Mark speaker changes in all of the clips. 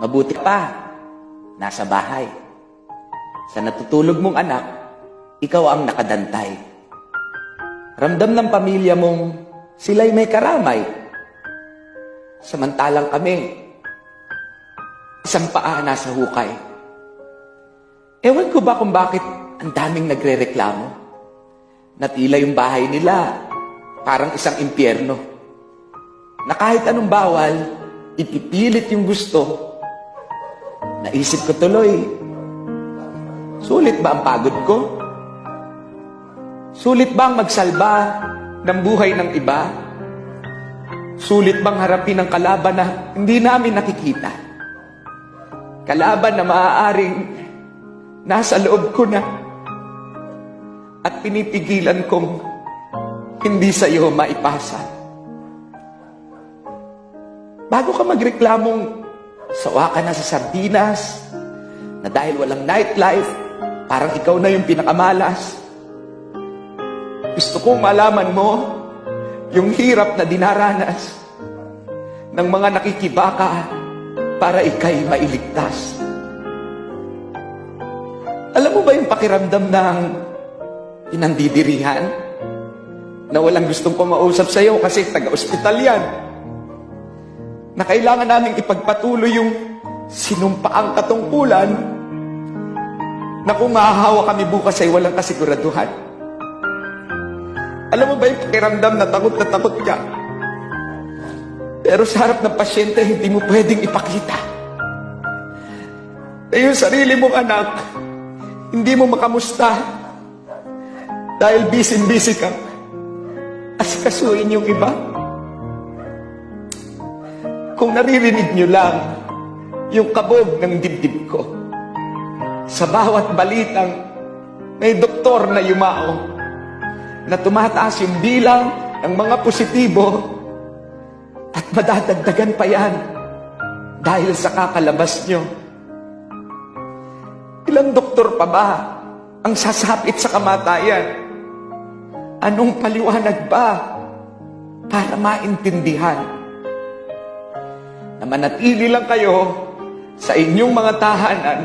Speaker 1: Mabuti pa, nasa bahay. Sa natutulog mong anak, ikaw ang nakadantay. Ramdam ng pamilya mong sila'y may karamay. Samantalang kami, isang paa nasa hukay. Ewan ko ba kung bakit ang daming nagrereklamo na tila yung bahay nila parang isang impyerno. Na kahit anong bawal, ipipilit yung gusto. Naisip ko tuloy, sulit ba ang pagod ko? Sulit bang magsalba ng buhay ng iba? Sulit bang harapin ang kalaban na hindi namin nakikita? Kalaban na maaaring nasa loob ko na at pinipigilan kong hindi sa iyo maipasa. Bago ka magreklamong sawa ka na sa sardinas, na dahil walang nightlife, parang ikaw na yung pinakamalas. Gusto kong malaman mo yung hirap na dinaranas ng mga nakikibaka para ikay mailigtas. Alam mo ba yung pakiramdam ng pinandidirihan? Na walang gustong kumausap sa'yo kasi taga-ospital yan. Na kailangan naming ipagpatuloy yung sinumpaang katungkulan na kung mahahawa kami bukas ay walang kasiguraduhan. Alam mo ba yung pakiramdam na takot ka? Pero sa harap ng pasyente, hindi mo pwedeng ipakita. Na yung sarili mong anak, hindi mo makamusta dahil busy-busy ka. Asikasuhin yung iba. Kung naririnig nyo lang yung kabog ng dibdib ko, sa bawat balitang may doktor na yumao, na tumataas yung bilang ng mga positibo at madadagdagan pa yan dahil sa kakalabas nyo. Ilang doktor pa ba ang sasapit sa kamatayan? Anong paliwanag ba para maintindihan na manatili lang kayo sa inyong mga tahanan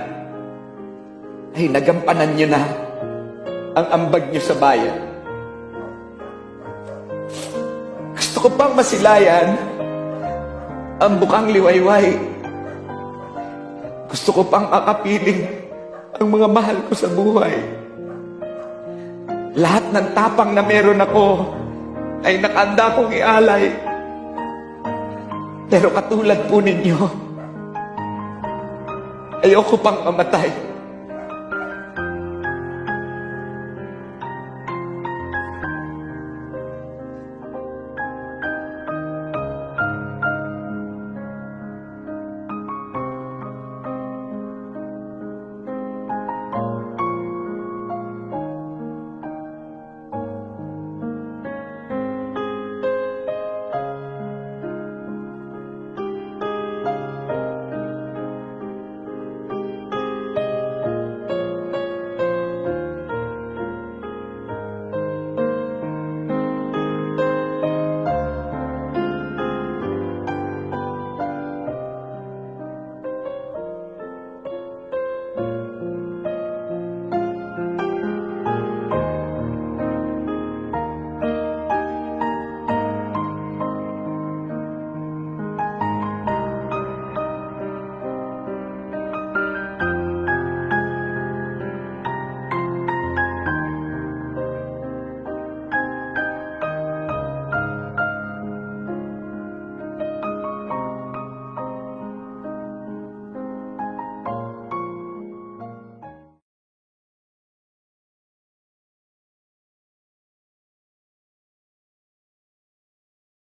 Speaker 1: ay nagampanan nyo na ang ambag nyo sa bayan? Gusto ko pang masilayan ang bukang liwayway. Gusto ko pang akapiling ang mga mahal ko sa buhay. Lahat ng tapang na meron ako ay nakanda kong ialay. Pero katulad po ninyo, ayoko pang mamatay.